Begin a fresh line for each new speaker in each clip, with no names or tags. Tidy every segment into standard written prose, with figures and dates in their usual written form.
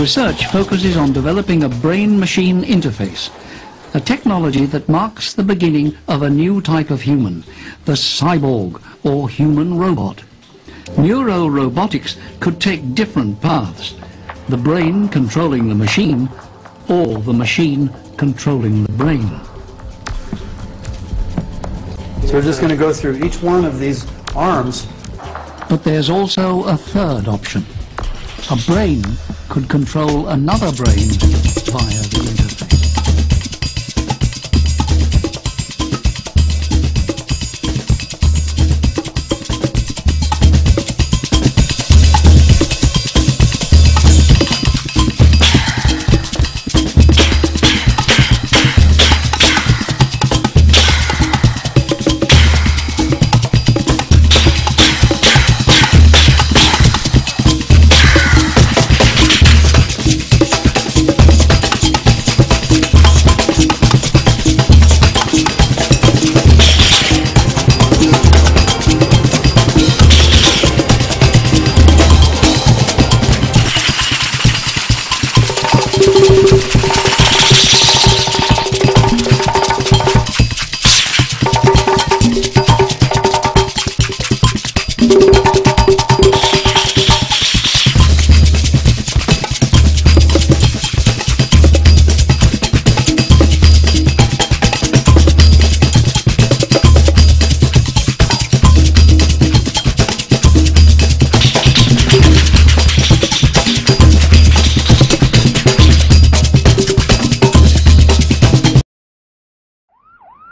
Research focuses on developing a brain-machine interface, a technology that marks the beginning of a new type of human, the cyborg or human robot. Neuro-robotics could take different paths, the brain controlling the machine or the machine controlling the brain.
So we're just going to go through each one of these arms.
But there's also a third option. A brain could control another brain via the interface.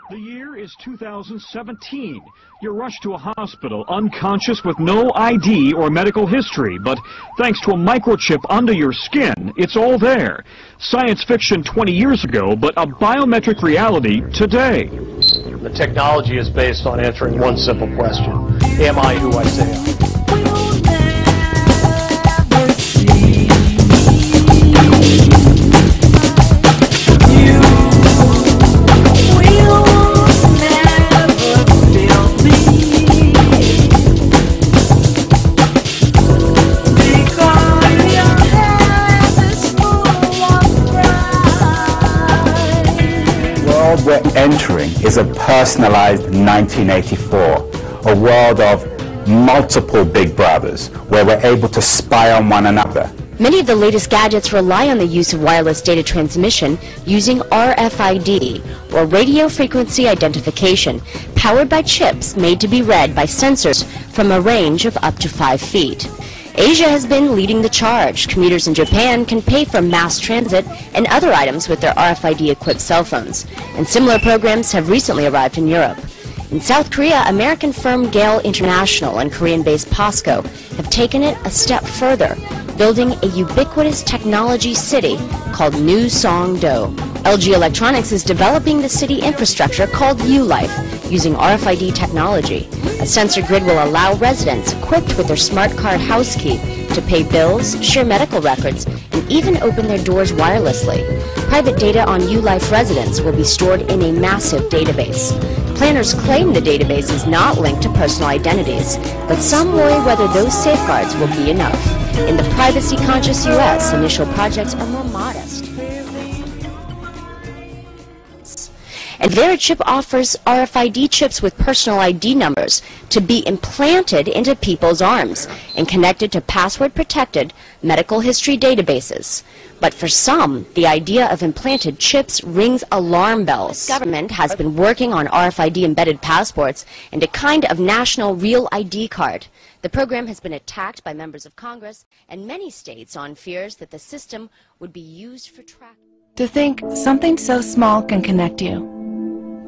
The year is 2017. You're rushed to a hospital, unconscious with no ID or medical history, but thanks to a microchip under your skin, it's all there. Science fiction 20 years ago, but a biometric reality today.
The technology is based on answering one simple question. Am I who I say I am?
We're entering is a personalized 1984, a world of multiple big brothers where we're able to spy on one another.
Many of the latest gadgets rely on the use of wireless data transmission using RFID, or radio frequency identification, powered by chips made to be read by sensors from a range of up to 5 feet. Asia has been leading the charge. Commuters in Japan can pay for mass transit and other items with their RFID-equipped cell phones. And similar programs have recently arrived in Europe. In South Korea, American firm Gale International and Korean-based POSCO have taken it a step further, building a ubiquitous technology city called New Songdo. LG Electronics is developing the city infrastructure called ULife using RFID technology. A sensor grid will allow residents equipped with their smart card house key to pay bills, share medical records, and even open their doors wirelessly. Private data on ULife residents will be stored in a massive database. Planners claim the database is not linked to personal identities, but some worry whether those safeguards will be enough. In the privacy-conscious U.S., initial projects are more modest. And Verichip offers RFID chips with personal ID numbers to be implanted into people's arms and connected to password-protected medical history databases. But for some, the idea of implanted chips rings alarm bells. The government has been working on RFID-embedded passports and a kind of national real ID card. The program has been attacked by members of Congress and many states on fears that the system would be used for tracking.
To think something so small can connect you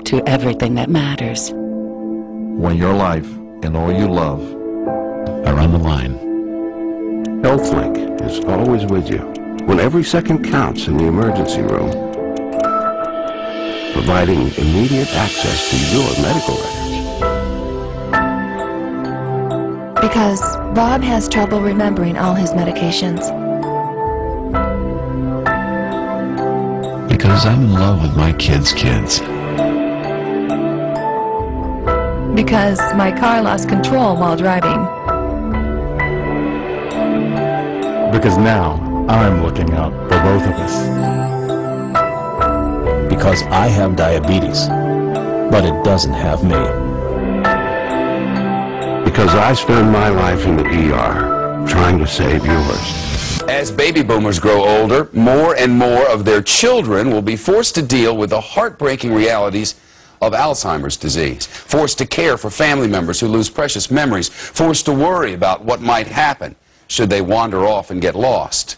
to everything that matters.
When your life and all you love are on the line.
HealthLink is always with you when every second counts in the emergency room, providing immediate access to your medical records.
Because Bob has trouble remembering all his medications.
Because I'm in love with my kids' kids.
Because my car lost control while driving.
Because now I'm looking out for both of us.
Because I have diabetes, but it doesn't have me.
Because I spend my life in the ER trying to save yours.
As baby boomers grow older, more and more of their children will be forced to deal with the heartbreaking realities of Alzheimer's disease, forced to care for family members who lose precious memories, forced to worry about what might happen should they wander off and get lost.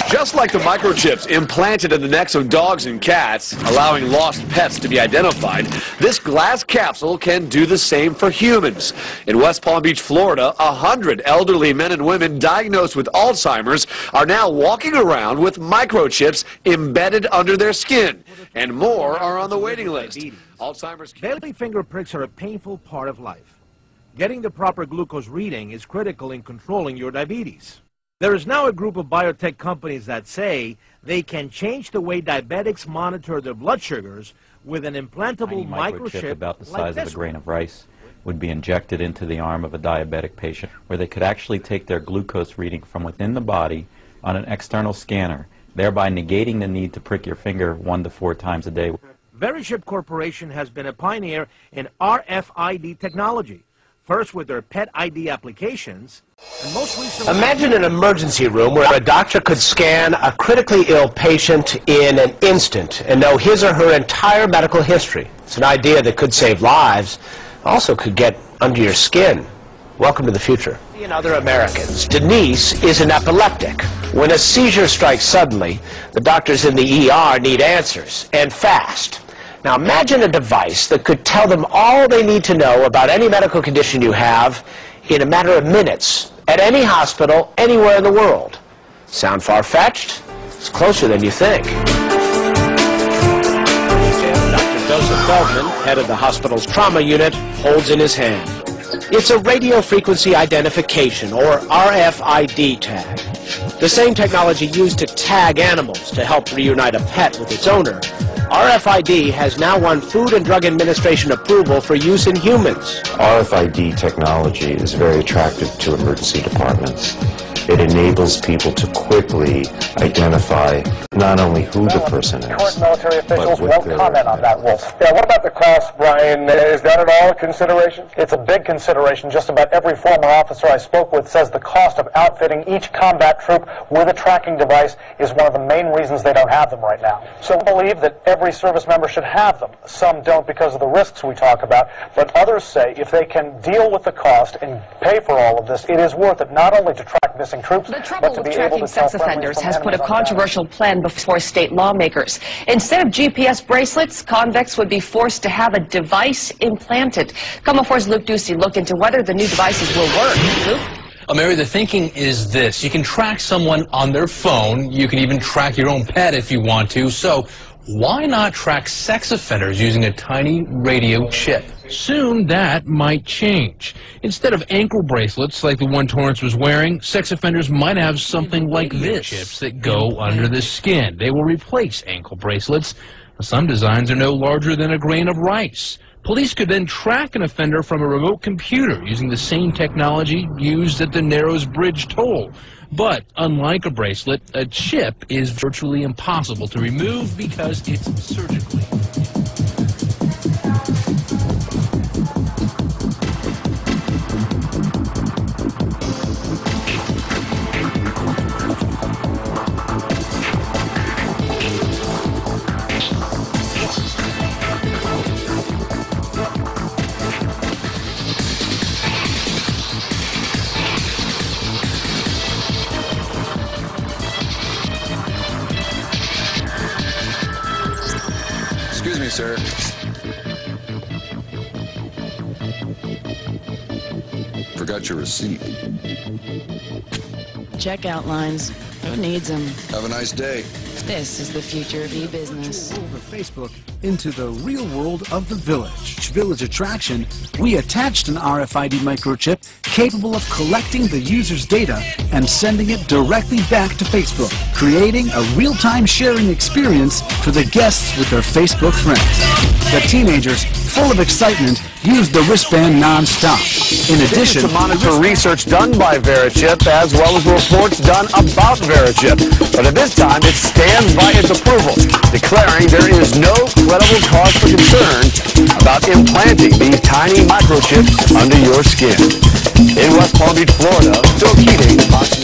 Just like the microchips implanted in the necks of dogs and cats, allowing lost pets to be identified, this glass capsule can do the same for humans. In West Palm Beach, Florida, 100 elderly men and women diagnosed with Alzheimer's are now walking around with microchips embedded under their skin, and more are on the waiting list. Alzheimer's
daily finger pricks are a painful part of life. Getting the proper glucose reading is critical in controlling your diabetes. There is now a group of biotech companies that say they can change the way diabetics monitor their blood sugars with an implantable microchip
about the size of a grain of rice would be injected into the arm of a diabetic patient, where they could actually take their glucose reading from within the body on an external scanner, thereby negating the need to prick your finger 1 to 4 times a day.
Verichip Corporation has been a pioneer in RFID technology. First with their pet ID applications, and most recently...
Imagine an emergency room where a doctor could scan a critically ill patient in an instant and know his or her entire medical history. It's an idea that could save lives, also could get under your skin. Welcome to the future. And other Americans. Denise is an epileptic. When a seizure strikes suddenly, the doctors in the ER need answers, and fast. Now imagine a device that could tell them all they need to know about any medical condition you have in a matter of minutes, at any hospital, anywhere in the world. Sound far-fetched? It's closer than you think. Dr. Joseph Feldman, head of the hospital's trauma unit, holds in his hand. It's a radio frequency identification, or RFID tag. The same technology used to tag animals to help reunite a pet with its owner. RFID has now won Food and Drug Administration approval for use in humans.
RFID technology is very attractive to emergency departments. It enables people to quickly identify not only who the person is,
current military officials
but
won't comment on that, Wolf. Yeah, what about the cost, Brian? Is that at all a consideration? It's a big consideration. Just about every former officer I spoke with says the cost of outfitting each combat troop with a tracking device is one of the main reasons they don't have them right now. So I believe that every service member should have them. Some don't because of the risks we talk about, but others say if they can deal with the cost and pay for all of this, it is worth it not only to track missing troops,
the trouble with tracking sex offenders has put a controversial plan before state lawmakers. Instead of GPS bracelets, convicts would be forced to have a device implanted. Come 4's Luke Ducey looked into whether the new devices will work. Luke?
Mary, the thinking is this. You can track someone on their phone. You can even track your own pet if you want to. So why not track sex offenders using a tiny radio chip? Soon that might change. Instead of ankle bracelets like the one Torrance was wearing, sex offenders might have something like this. Chips that go under the skin. They will replace ankle bracelets. Some designs are no larger than a grain of rice. Police could then track an offender from a remote computer using the same technology used at the Narrows Bridge toll. But unlike a bracelet, a chip is virtually impossible to remove because it's surgically.
Excuse me, sir. Forgot your receipt.
Checkout lines. Who needs them?
Have a nice day.
This is the future of e-business.
Over Facebook into the real world of the village. Village Attraction, we attached an RFID microchip capable of collecting the user's data and sending it directly back to Facebook, creating a real-time sharing experience for the guests with their Facebook friends. The teenagers full of excitement, used the wristband non-stop. In addition,
to monitor research done by VeriChip as well as reports done about VeriChip. But at this time, it stands by its approval, declaring there is no credible cause for concern about implanting these tiny microchips under your skin. In West Palm Beach, Florida, Phil Keating, Fox